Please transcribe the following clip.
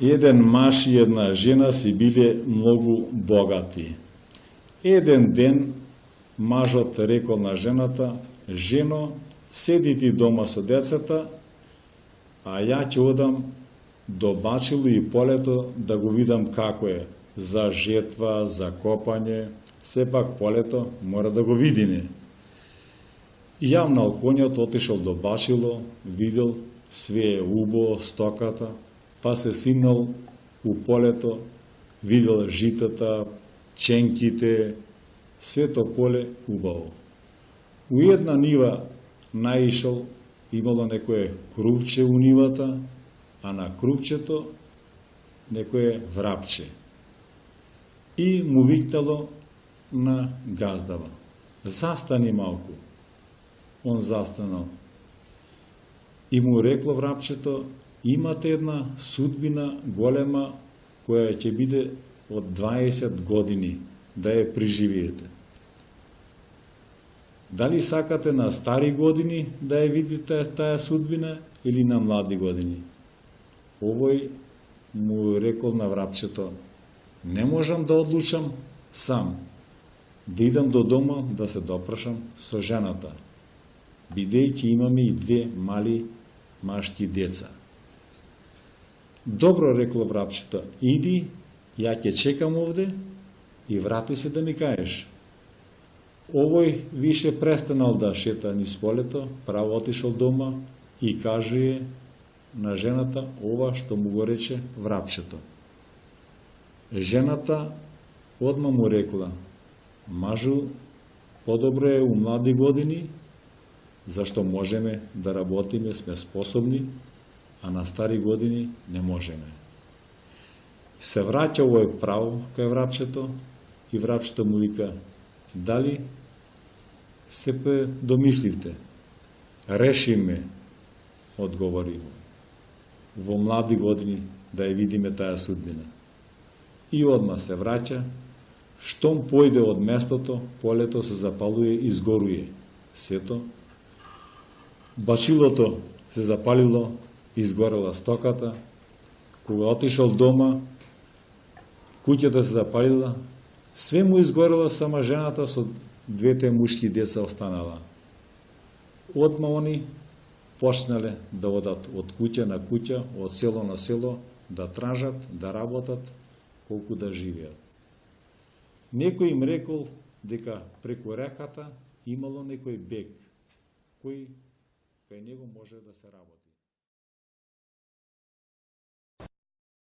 Еден маж и една жена си биле многу богати. Еден ден мажот рекол на жената: "Жено, седи ти дома со децата, а ја ќе одам до бачило и полето да го видам како е, за жетва, за копање, сепак полето мора да го видиме." Јавнал конјот, отишол до бачило, видел све е убаво, стоката, па се симнал у полето, видел житата, ченките, свето поле убаво. У една нива наишол, имало некое крупче у нивата, а на крупчето некое врапче. И му викнало на газдава: "Застани малку." Он застанал. И му рекло врапчето: "Имате една судбина голема, која ќе биде од 20 години, да ја преживиете. Дали сакате на стари години да ја видите таа судбина или на млади години?" Овој му рекол на врапчето: "Не можам да одлучам сам, да идам до дома да се допрашам со жената, бидејќи имаме и две мали машки деца." "Добро," рекло врапчето, "иди, ја ќе чекам овде и врати се да ми кажеш." Овој више престанал да шета низ полето, право отишол дома и каже на жената ова што му го рече врапчето. Жената одма му рекла: "Мажу, подобро е у млади години, зашто можеме да работиме, сме способни, а на стари години не можеме." Се враќа овој право кај врапчето и врапчето му вика: "Дали се домисливте?" "Реши ме," одговори, "во млади години да ја видиме таа судбина." И одма се враќа. Штом појде од местото, полето се запалуе и изгоруе. Сето, бачилото се запалило, изгорела стоката. Кога отишол дома, куќата се запалила, све му изгорела, сама жената со двете мушки деца останала. Одма они почнале да одат од куќа на куќа, од село на село, да тражат, да работат, колку да живеат. Некој им рекол дека преку реката имало некој бег, кој кај него може да се работи.